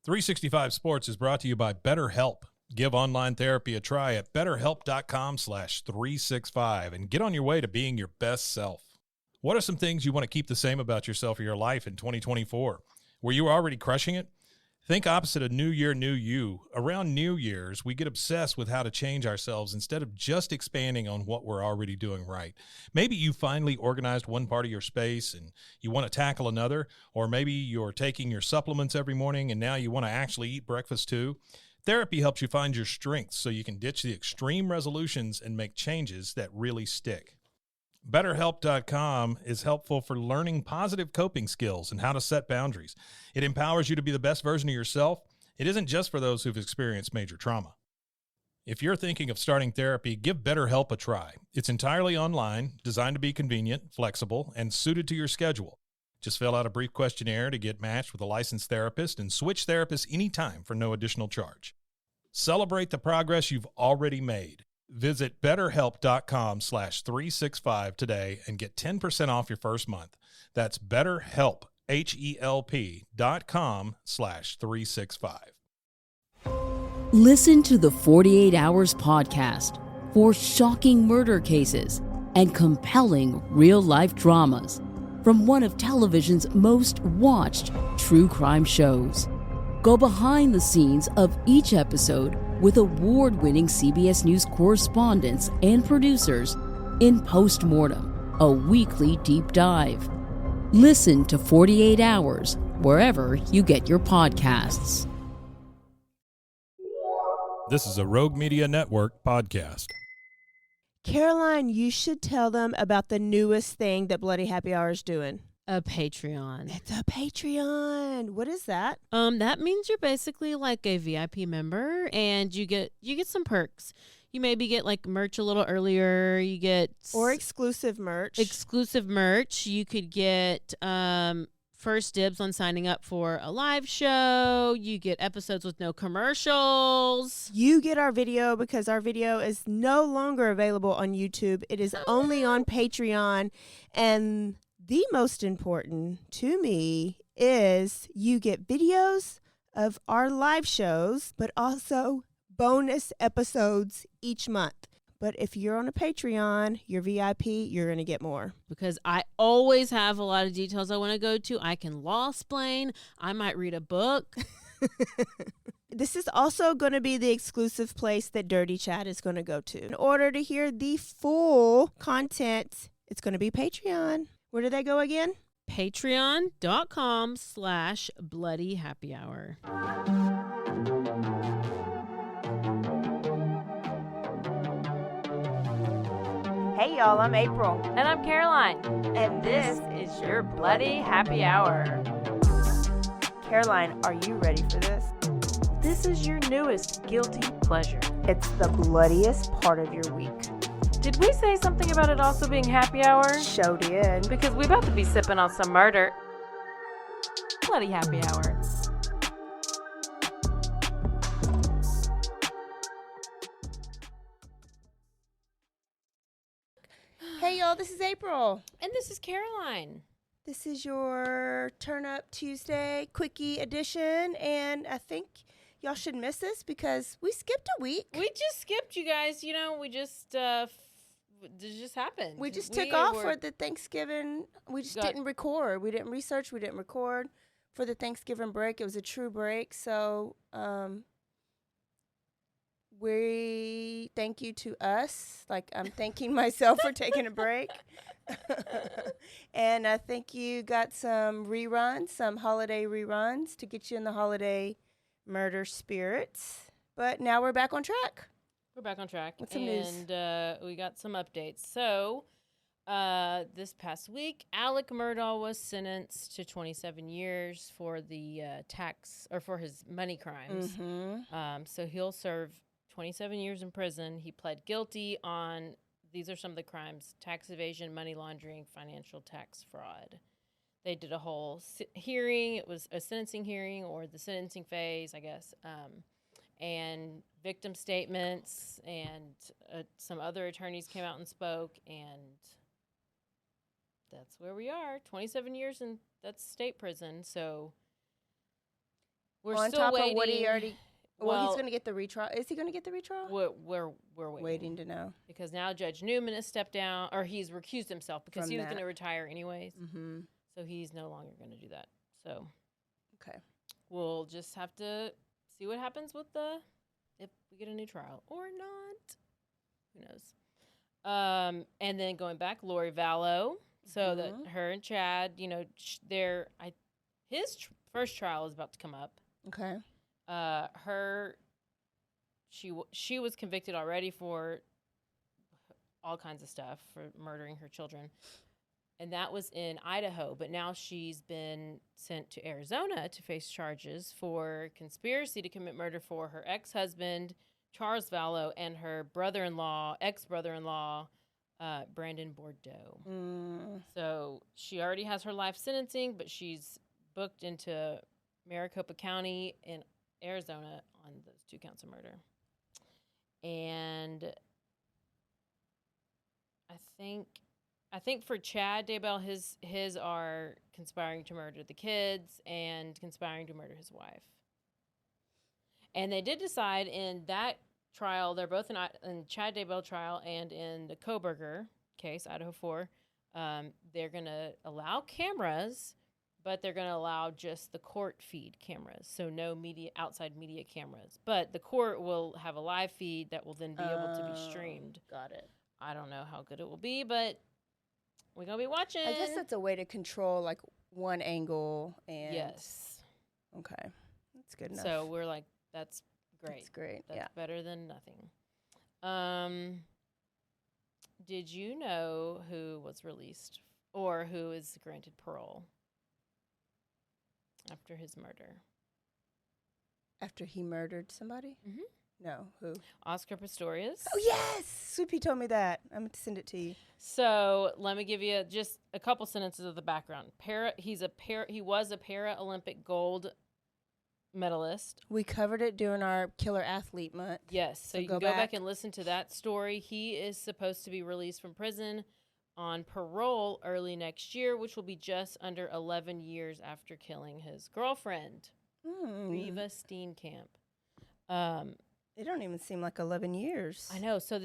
365 Sports is brought to you by BetterHelp. Give online therapy a try at betterhelp.com/365 and get on your way to being your best self. What are some things you want to keep the same about yourself or your life in 2024? Were you already crushing it? Think opposite of New Year, New You. Around New Year's, we get obsessed with how to change ourselves instead of just expanding on what we're already doing right. Maybe you finally organized one part of your space and you want to tackle another, or maybe you're taking your supplements every morning and now you want to actually eat breakfast too. Therapy helps you find your strengths so you can ditch the extreme resolutions and make changes that really stick. BetterHelp.com is helpful for learning positive coping skills and how to set boundaries. It empowers you to be the best version of yourself. It isn't just for those who've experienced major trauma. If you're thinking of starting therapy, give BetterHelp a try. It's entirely online, designed to be convenient, flexible, and suited to your schedule. Just fill out a brief questionnaire to get matched with a licensed therapist and switch therapists anytime for no additional charge. Celebrate the progress you've already made. Visit betterhelp.com/365 today and get 10% off your first month. That's BetterHelp, HELP.com/365. Listen to the 48 Hours podcast for shocking murder cases and compelling real-life dramas from one of television's most watched true crime shows. Go behind the scenes of each episode with award-winning CBS News correspondents and producers in Postmortem, a weekly deep dive. Listen to 48 Hours wherever you get your podcasts. This is a Rogue Media Network podcast. Caroline, you should tell them about the newest thing that Bloody Happy Hour is doing. A Patreon. It's a Patreon. What is that? That means you're basically like a VIP member, and you get some perks. You maybe get like merch a little earlier. You get exclusive merch. Exclusive merch. You could get first dibs on signing up for a live show. You get episodes with no commercials. You get our video because our video is no longer available on YouTube. It is only on Patreon, and the most important to me is you get videos of our live shows, but also bonus episodes each month. But if you're on a Patreon, you're VIP, you're going to get more. Because I always have a lot of details I want to go to. I can law-splain. I might read a book. This is also going to be the exclusive place that Dirty Chat is going to go to. In order to hear the full content, it's going to be Patreon. Where do they go again? Patreon.com/BloodyHappyHour. Hey y'all, I'm April. And I'm Caroline. And this is your Bloody Happy Hour. Caroline, are you ready for this? This is your newest guilty pleasure. It's the bloodiest part of your week. Did we say something about it also being happy hour? Show did. Because we about to be sipping on some murder. Bloody Happy Hour. Hey y'all, this is April. And this is Caroline. This is your Turn Up Tuesday Quickie edition, and I think y'all should miss this because we skipped a week. We just skipped, you guys. You know, we just it just happened. We just took off for the Thanksgiving. We just didn't record. We didn't research. We didn't record for the Thanksgiving break. It was a true break. So we thank you to us. Like, I'm thanking myself for taking a break. And I think you got some reruns, some holiday reruns to get you in the holiday murder spirits. But now we're back on track. We're back on track. What's some news? And we got some updates. So this past week, Alec Murdaugh was sentenced to 27 years for the tax or for his money crimes. Mm-hmm. So he'll serve 27 years in prison. He pled guilty on, these are some of the crimes: tax evasion, money laundering, financial tax fraud. They did a whole hearing. It was a sentencing hearing, or the sentencing phase, I guess. And victim statements, and some other attorneys came out and spoke, and that's where we are. 27 years, and that's state prison. So We're on still top waiting. of what he already. Well, he's Well, going to get the retrial. Is he going to get the retrial? we're waiting. Waiting to know. Because now Judge Newman has stepped down, or he's recused himself because From he was that. going to retire anyways. Mm-hmm. So he's no longer going to do that. So Okay. we'll just have to see what happens with if we get a new trial or not. Who knows? And then going back, Lori Vallow. So that her and Chad, his first trial is about to come up. Okay. She was convicted already for all kinds of stuff, for murdering her children. And that was in Idaho, but now she's been sent to Arizona to face charges for conspiracy to commit murder for her ex-husband, Charles Vallow, and her ex-brother-in-law, Brandon Bordeaux. Mm. So she already has her life sentencing, but she's booked into Maricopa County in Arizona on those 2 counts of murder. And I think for Chad Daybell, his are conspiring to murder the kids and conspiring to murder his wife. And they did decide in that trial, they're both in Chad Daybell trial and in the Koberger case, Idaho 4, they're going to allow cameras, but they're going to allow just the court feed cameras, so no outside media cameras. But the court will have a live feed that will then be able to be streamed. Got it. I don't know how good it will be, but we're going to be watching. I guess that's a way to control, like, one angle. And yes. Okay. That's good enough. So we're like, that's great. That's great. That's better than nothing. Did you know who was released or who is granted parole after his murder? After he murdered somebody? Mm-hmm. No. Who? Oscar Pistorius. Oh, yes! Sweet Pea told me that. I'm going to send it to you. So let me give you just a couple sentences of the background. He was a Paralympic gold medalist. We covered it during our Killer Athlete Month. Yes, so you can go back and listen to that story. He is supposed to be released from prison on parole early next year, which will be just under 11 years after killing his girlfriend, Reva Steenkamp. It don't even seem like 11 years. I know. So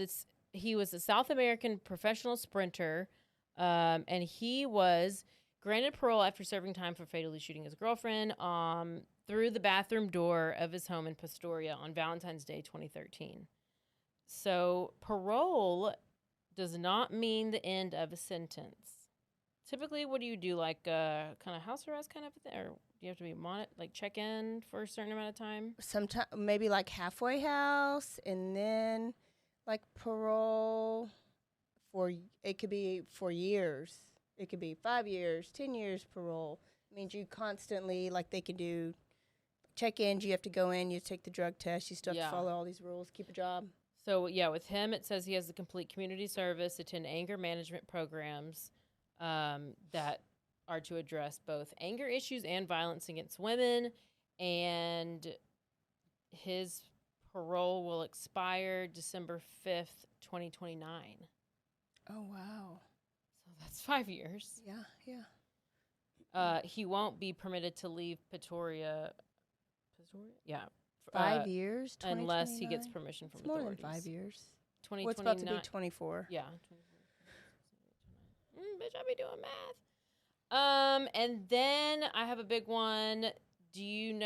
he was a South American professional sprinter, and he was granted parole after serving time for fatally shooting his girlfriend through the bathroom door of his home in Pistoria on Valentine's Day 2013. So parole does not mean the end of a sentence. Typically, what do you do? Like kind of house arrest kind of thing? Or do you have to be check in for a certain amount of time? Sometimes, maybe like halfway house, and then like parole it could be for years. It could be 5 years, 10 years parole. It means you constantly, like they can do check-ins, you have to go in, you take the drug test, you still have to follow all these rules, keep a job. So, yeah, with him, it says he has the complete community service, attend anger management programs that are to address both anger issues and violence against women, and his parole will expire December 5th, 2029. Oh, wow. So that's 5 years. Yeah. He won't be permitted to leave Pistoria? Yeah. 5 years? Unless he gets permission from authorities. More than 5 years. 2029. What's about to be 24? Yeah. Bitch, I be doing math. And then I have a big one.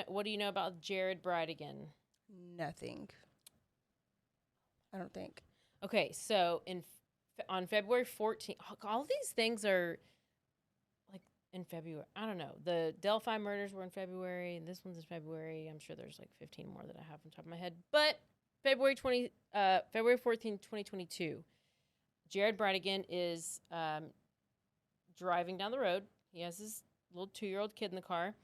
What do you know about Jared Bridegan? Nothing. I don't think. Okay, so on February 14th, all these things are like in February. I don't know. The Delphi murders were in February, and this one's in February. I'm sure there's like 15 more that I have on top of my head. But February 14th, 2022, Jared Bridegan is driving down the road. He has his little 2-year-old kid in the car.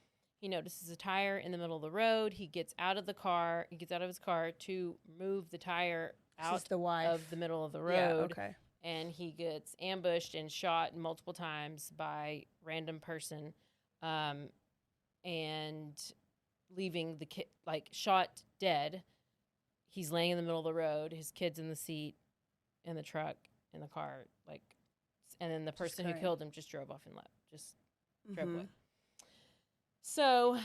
He notices a tire in the middle of the road. He gets out of the car. He gets out of his car to move the tire out of the middle of the road. Yeah, okay. And he gets ambushed and shot multiple times by random person, and leaving the kid shot dead. He's laying in the middle of the road. His kid's in the seat, in the truck, in the car, and then the person who killed him just drove off and left. Just drove away. So,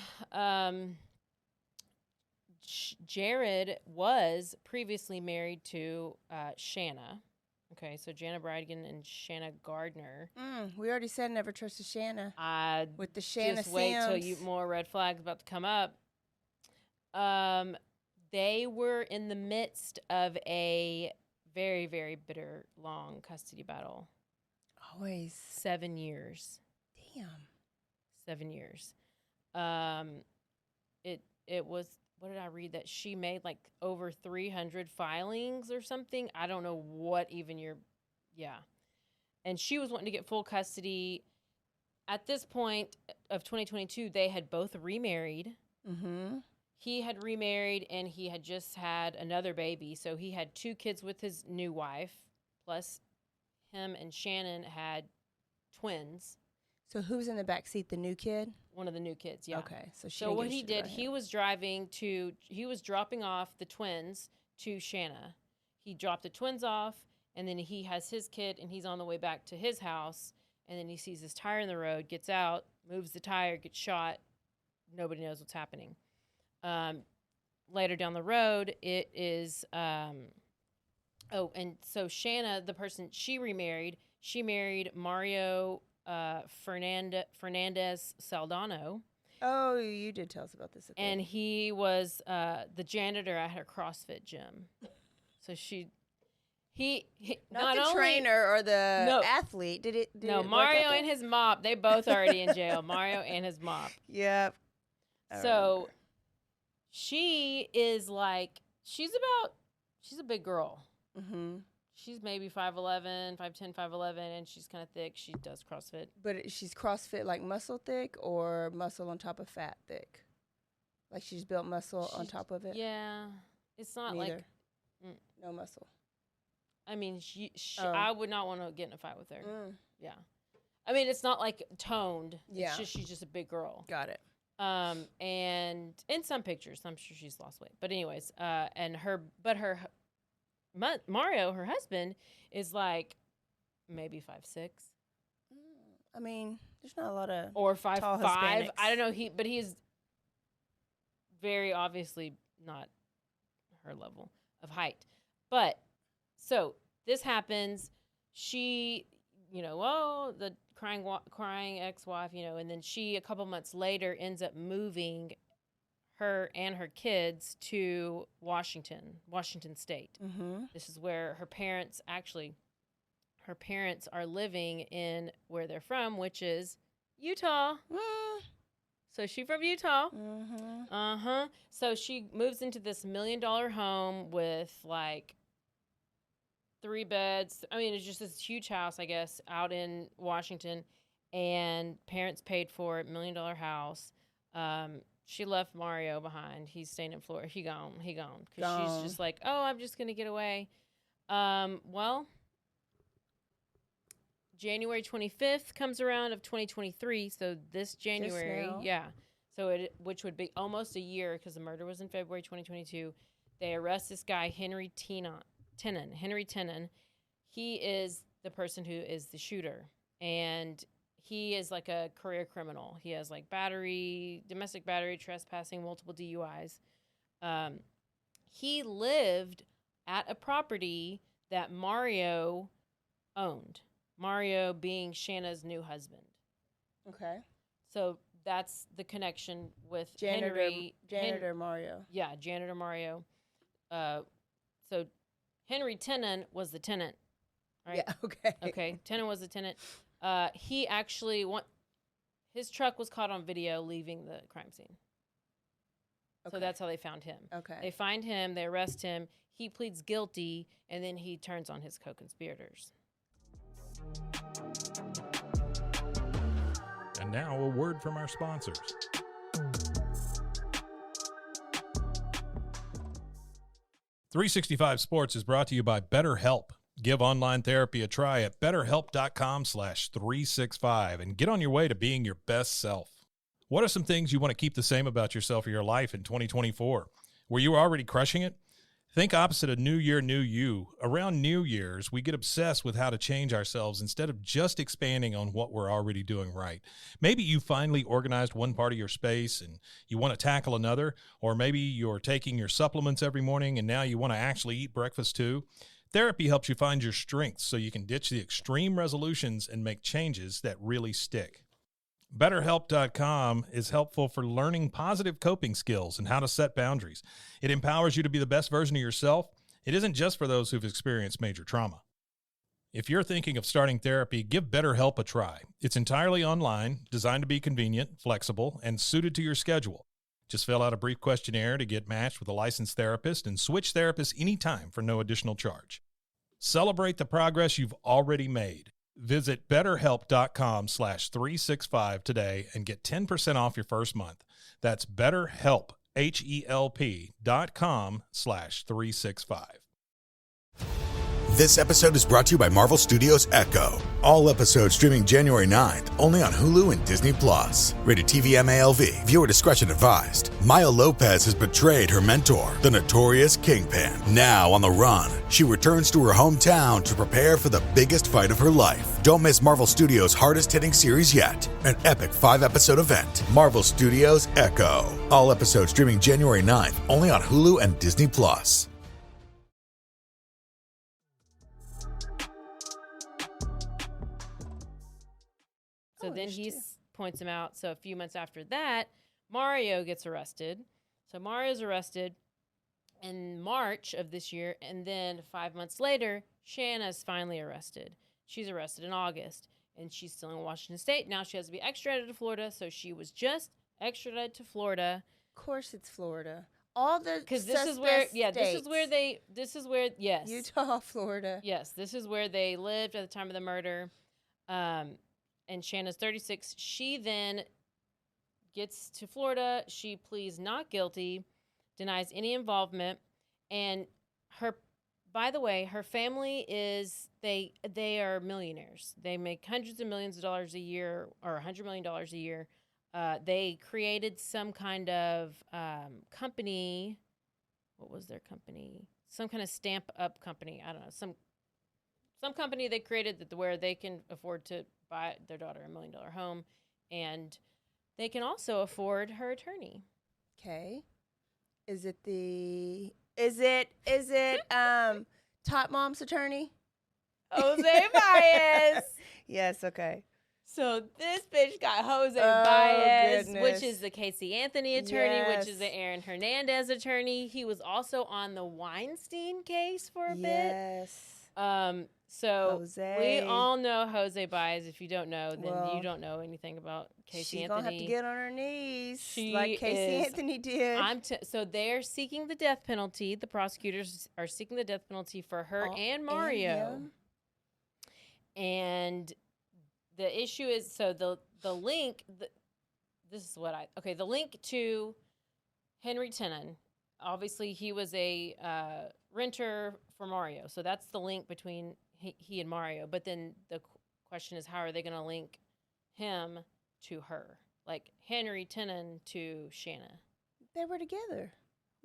Jared was previously married to Shanna. Okay, so Jana Bridegan and Shanna Gardner. We already said never trust a Shanna. With the Shanna just wait till Sims. more red flags about to come up. They were in the midst of a very, very bitter, long custody battle. Always. 7 years. Damn. 7 years. It was, what did I read? That she made like over 300 filings or something. I don't know what even and she was wanting to get full custody. At this point of 2022, they had both remarried. Mm-hmm. He had remarried and he had just had another baby. So he had 2 kids with his new wife, plus him and Shannon had twins. So who's in the back seat? The new kid? One of the new kids, yeah. Okay. So what he did, he was dropping off the twins to Shanna. He dropped the twins off, and then he has his kid, and he's on the way back to his house, and then he sees this tire in the road, gets out, moves the tire, gets shot. Nobody knows what's happening. Later down the road, it is, and so Shanna, the person she married Mario Fernandez Saldano. Oh, you did tell us about this. And he was the janitor at her CrossFit gym. So he not the trainer or the athlete. Mario and his mop, they both already in jail. Mario and his mop. Yep. So she is like, she's a big girl. Mm-hmm. She's maybe 5'11", 5'10", 5'11", and she's kind of thick. She does CrossFit. But she's CrossFit like muscle thick or muscle on top of fat thick? Like she's built muscle on top of it? Yeah. It's not Neither. No muscle. I mean, I would not want to get in a fight with her. Yeah. I mean, it's not like toned. Yeah. It's just, she's just a big girl. Got it. And in some pictures, I'm sure she's lost weight. But anyways, Mario, her husband, is like maybe 5'6". I mean, there's not a lot of or 5'5". Hispanics. I don't know. But he's very obviously not her level of height. But so this happens. She, the crying ex-wife, and then she a couple months later ends up moving her and her kids to Washington State. Mm-hmm. This is where her parents are living in where they're from, which is Utah. So she's from Utah. Mm-hmm. So she moves into this $1 million home with like 3 beds. I mean, it's just this huge house, I guess, out in Washington, and parents paid for it, $1 million house. She left Mario behind. He's staying in Florida. He gone. Because she's just like, oh, I'm just going to get away. Well, January 25th comes around of 2023. So this January, yeah. So which would be almost a year because the murder was in February 2022. They arrest this guy, Henry Tenon. He is the person who is the shooter. And he is like a career criminal. He has like domestic battery, trespassing, multiple DUIs. He lived at a property that Mario owned. Mario being Shanna's new husband. Okay. So that's the connection with Janitor Mario. Yeah, Janitor Mario. So Henry Tenon was the tenant, right? Yeah, okay. Okay, Tenon was the tenant. He actually his truck was caught on video leaving the crime scene. Okay. So that's how they found him. Okay. They find him, they arrest him, he pleads guilty, and then he turns on his co-conspirators. And now a word from our sponsors. .365 Sports is brought to you by BetterHelp. Give online therapy a try at betterhelp.com/365 and get on your way to being your best self. What are some things you want to keep the same about yourself or your life in 2024? Were you already crushing it? Think opposite of New Year, New You. Around New Year's, we get obsessed with how to change ourselves instead of just expanding on what we're already doing right. Maybe you finally organized one part of your space and you want to tackle another, or maybe you're taking your supplements every morning and now you want to actually eat breakfast too. Therapy helps you find your strengths so you can ditch the extreme resolutions and make changes that really stick. BetterHelp.com is helpful for learning positive coping skills and how to set boundaries. It empowers you to be the best version of yourself. It isn't just for those who've experienced major trauma. If you're thinking of starting therapy, give BetterHelp a try. It's entirely online, designed to be convenient, flexible, and suited to your schedule. Just fill out a brief questionnaire to get matched with a licensed therapist and switch therapists anytime for no additional charge. Celebrate the progress you've already made. Visit BetterHelp.com/365 today and get 10% off your first month. That's BetterHelp, HELP.com/365. This episode is brought to you by Marvel Studios Echo. All episodes streaming January 9th, only on Hulu and Disney+. Rated TV MALV. Viewer discretion advised. Maya Lopez has betrayed her mentor, the notorious Kingpin. Now on the run, she returns to her hometown to prepare for the biggest fight of her life. Don't miss Marvel Studios' hardest-hitting series yet. An epic 5-episode event. Marvel Studios Echo. All episodes streaming January 9th, only on Hulu and Disney+. So then he points him out. So a few months after that, Mario gets arrested. So Mario's arrested in March of this year. And then 5 months later, Shanna's finally arrested. She's arrested in August. And she's still in Washington State. Now she has to be extradited to Florida. So she was just extradited to Florida. Of course it's Florida. All the Because this is where, states. this is where, yes. Utah, Florida. Yes, this is where they lived at the time of the murder. And Shanna's 36. She then gets to Florida. She pleads not guilty, denies any involvement. And by the way, her family they are millionaires. They make hundreds of millions of dollars a year, or $100 million a year. They created some kind of company. What was their company? Some kind of stamp up company. I don't know. Some company they created where they can afford to buy their daughter $1 million home, and they can also afford her attorney. Okay. Is it Top Mom's attorney? Jose Baez. Yes, okay. So this bitch got Jose Baez, goodness. which is the Casey Anthony attorney, Yes. which is the Aaron Hernandez attorney. He was also on the Weinstein case for a bit. So Jose. we all know Jose Baez. If you don't know, then Well, you don't know anything about Casey She's Anthony. gonna have to get on her knees She like Casey is- Anthony did. So they're seeking the death penalty. The prosecutors are seeking the death penalty for her and Mario. him. And the issue is, so the link, the link to Henry Tenen, obviously he was a renter for Mario. So that's the link between he and Mario. But then the question is, how are they going to link him to her? Like Henry Tenen to Shanna. They were together,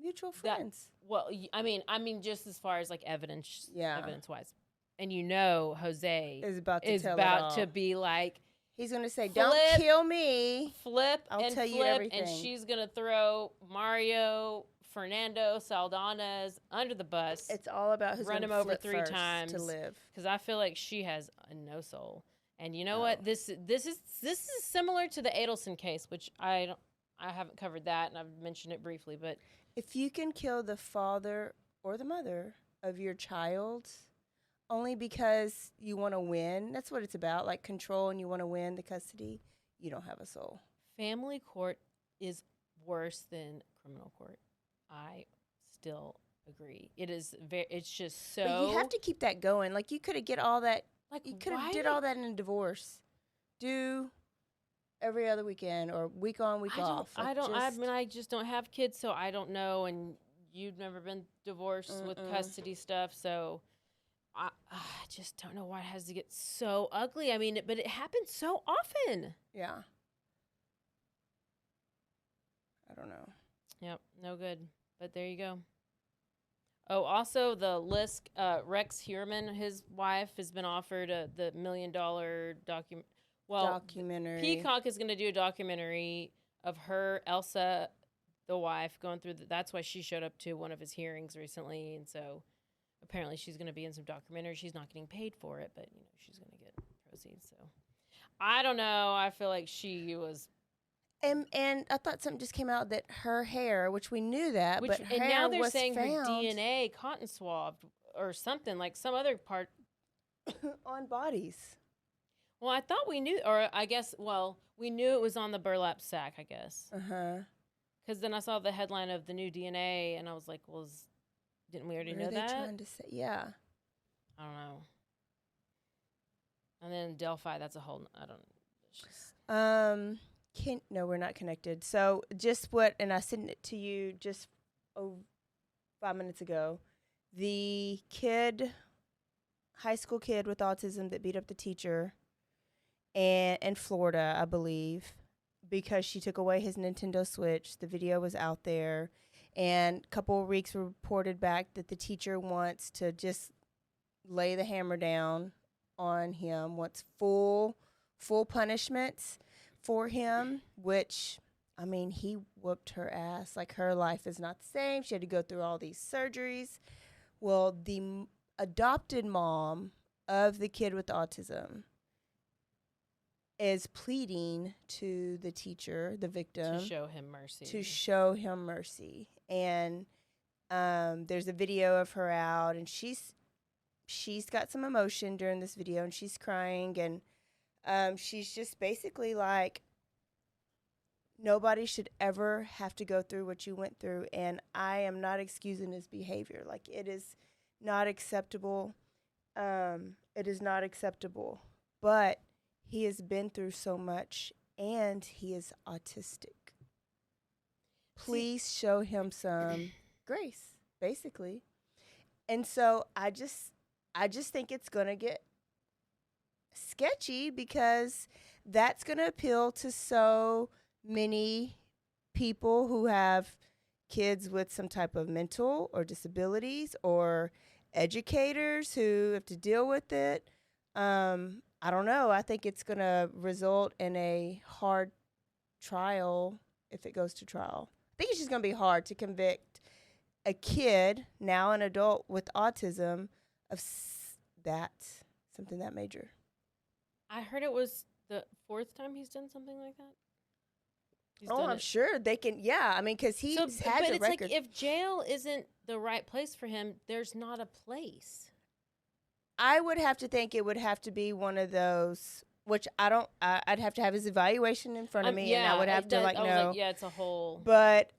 mutual friends. I mean, just as far as like evidence wise. And Jose Is about to is tell it about all. to be like, He's gonna say, Flip. "Don't kill me." I'll and tell you flip, everything. and she's gonna throw Mario, Fernando, Saldana's under the bus. It's all about who's Run gonna him over flip 3 first times to live. because I feel like she has no soul. And you know what? This is similar to the Adelson case, which I haven't covered that, and I've mentioned it briefly. But If you can kill the father or the mother of your child only because you want to win, that's what it's about, like control, and you want to win the custody, you don't have a soul. family court is worse than criminal court. I still agree. It is very. It's just so. But you have to keep that going. Like you could have get all that. Like You could why have did all that in a divorce. Do every other weekend or week on, week off. I Like, mean, I just don't have kids, so I don't know. And you've never been divorced with custody stuff, so I just don't know why it has to get so ugly. I mean, but it happens so often. Yeah. I don't know. Yep, no good. But there you go. Oh, also the Lisk, Rex Heuermann, his wife, has been offered the $1 million documentary. Peacock is going to do a documentary of her, Elsa, the wife, going through. That's why she showed up to one of his hearings recently, and so apparently she's going to be in some documentary. She's not getting paid for it, but she's going to get proceeds. So I don't know. I feel like she was. And I thought something just came out that her hair, which we knew that, but her and hair now they're was saying found her DNA cotton swabbed or something, like some other part on bodies. Well, I thought we knew, or I guess, we knew it was on the burlap sack, I guess. Because then I saw the headline of the new DNA, and I was like, didn't we already know that? Trying to say? Yeah. I don't know. And then Delphi, that's a whole, I don't know. No, we're not connected. So and I sent it to you just 5 minutes ago. The high school kid with autism that beat up the teacher in Florida, I believe, because she took away his Nintendo Switch. The video was out there, and a couple of weeks reported back that the teacher wants to just lay the hammer down on him, wants full punishments for him, which, I mean, he whooped her ass. Like, her life is not the same. She had to go through all these surgeries. Well, the adopted mom of the kid with autism is pleading to the teacher, the victim, to show him mercy. And there's a video of her out, and she's got some emotion during this video, and she's crying, and she's just basically like, nobody should ever have to go through what you went through, and I am not excusing his behavior. Like, it is not acceptable. It is not acceptable. But he has been through so much, and he is autistic. Please show him some grace, basically. And so I just think it's going to get sketchy, because that's going to appeal to so many people who have kids with some type of mental or disabilities, or educators who have to deal with it. I don't know. I think it's going to result in a hard trial if it goes to trial. I think it's just going to be hard to convict a kid, now an adult with autism, of something that major. I heard it was the 4th time he's done something like that. I'm sure they can. Yeah, I mean, because he's had but a it's record. like, if jail isn't the right place for him, there's not a place. I would have to think it would have to be one of those, which I don't. I'd have to have his evaluation in front of me, and I would have to know. Yeah, it's a whole. But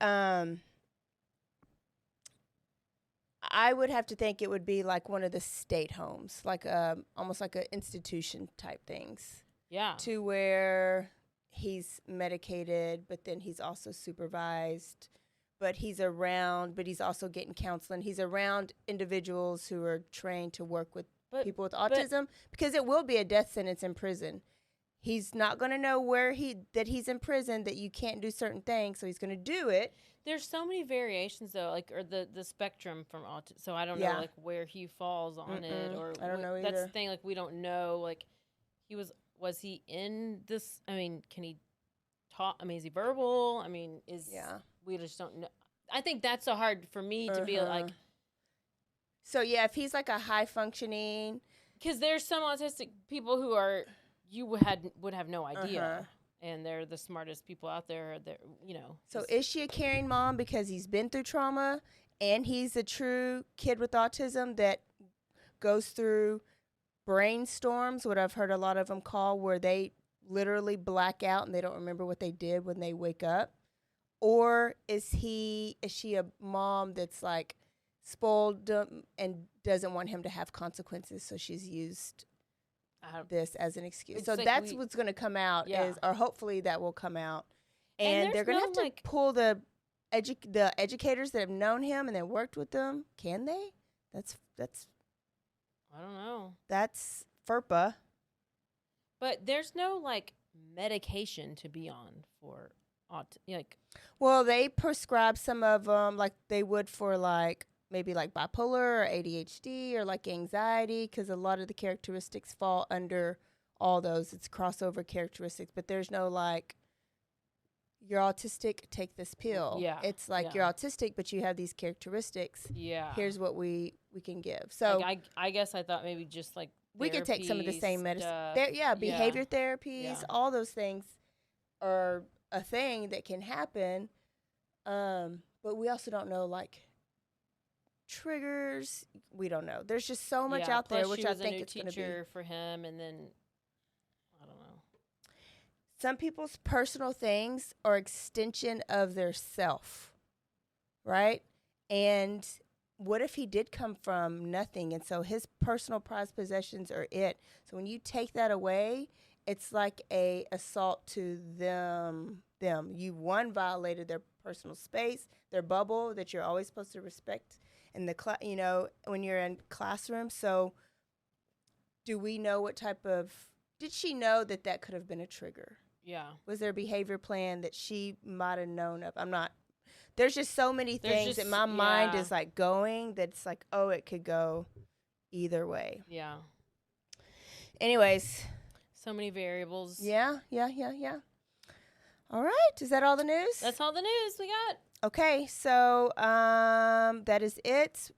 I would have to think it would be like one of the state homes, like almost like an institution type things. Yeah. To where he's medicated, but then he's also supervised, but he's also getting counseling. He's around individuals who are trained to work with people with autism, because it will be a death sentence in prison. He's not going to know that he's in prison, that you can't do certain things, so he's going to do it. There's so many variations, though, like, or the spectrum from autism. So I don't know, like, where he falls on it, or I don't know either. That's the thing. Like, we don't know. Like, was he in this? I mean, can he talk? I mean, is he verbal? I mean, we just don't know. I think that's so hard for me to be like. So yeah, if he's like a high functioning, because there's some autistic people who you would have no idea. And they're the smartest people out there. So is she a caring mom because he's been through trauma, and he's a true kid with autism that goes through brainstorms, what I've heard a lot of them call, where they literally black out and they don't remember what they did when they wake up? Or is she a mom that's like spoiled and doesn't want him to have consequences, so she's used this as an excuse? So like that's what's going to come out, or hopefully that will come out, and they're going to have to pull the educators that have known him and that worked with them. Can they? That's I don't know. That's FERPA. But there's no like medication to be on for autism. Like, well, they prescribe some of them, like they would for like maybe like bipolar or ADHD or like anxiety, because a lot of the characteristics fall under all those. It's crossover characteristics, but there's no like, you're autistic, take this pill. Yeah. It's like you're autistic, but you have these characteristics. Yeah. Here's what we can give. So like I guess I thought maybe just like we could take some of the same medicine. stuff. Behavior therapies, Yeah. all those things are a thing that can happen. But we also don't know like triggers. We don't know. There's just so much out there, which I think it's going to be. teacher for him, and then I don't know. Some people's personal things are extension of their self, right? And what if he did come from nothing, and so his personal prized possessions are it? So when you take that away, it's like a assault to them. You violated their personal space, their bubble that you're always supposed to respect in the when you're in classroom. So do we know what type of, did she know that could have been a trigger? Yeah. Was there a behavior plan that she might have known of? There's just so many things that my mind is like going, that's like, oh, it could go either way. Yeah. Anyways. So many variables. Yeah. All right. Is that all the news? That's all the news we got. Okay. So that is it.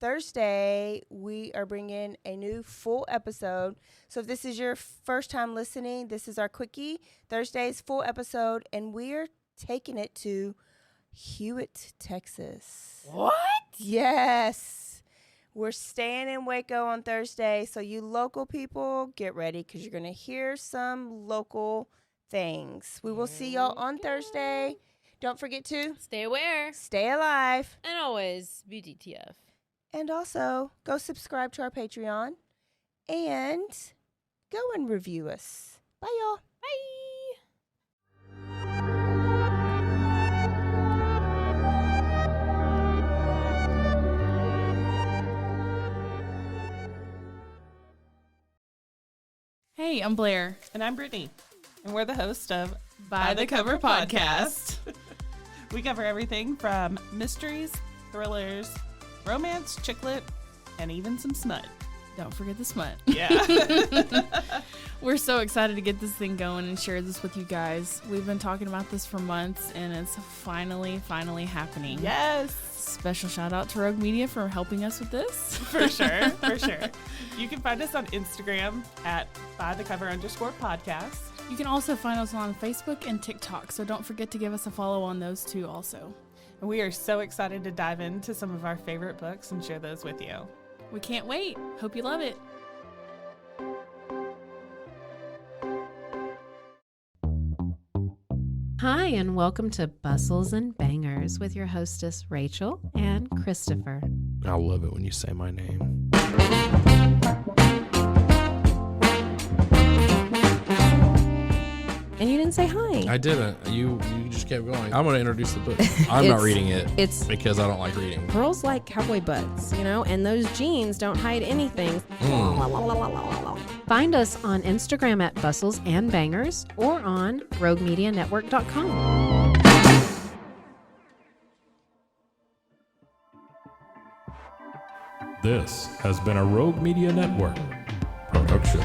Thursday, we are bringing a new full episode. So if this is your first time listening, this is our quickie. Thursday's full episode, and we are taking it to Hewitt, Texas. What? Yes. We're staying in Waco on Thursday. So you local people, get ready because you're going to hear some local things. We will see y'all on Thursday. Don't forget to stay aware, stay alive, and always be DTF. And also go subscribe to our Patreon and go and review us. Bye, y'all. Hey, I'm Blair. And I'm Brittany. And we're the host of By the Cover Podcast. We cover everything from mysteries, thrillers, romance, chick lit, and even some smut. Don't forget the smut. Yeah. We're so excited to get this thing going and share this with you guys. We've been talking about this for months, and it's finally happening. Yes. Special shout out to Rogue Media for helping us with this. For sure. You can find us on Instagram at bythecover_podcast. You can also find us on Facebook and TikTok, so don't forget to give us a follow on those too also. And we are so excited to dive into some of our favorite books and share those with you. We can't wait. Hope you love it. Hi, and welcome to Bustles and Bangers with your hostess, Rachel and Christopher. I love it when you say my name. And you didn't say hi. I didn't. You just kept going. I'm going to introduce the book. I'm not reading it. It's because I don't like reading. Girls like cowboy butts, and those jeans don't hide anything. Find us on Instagram at Bustles and Bangers or on RogueMediaNetwork.com. This has been a Rogue Media Network production.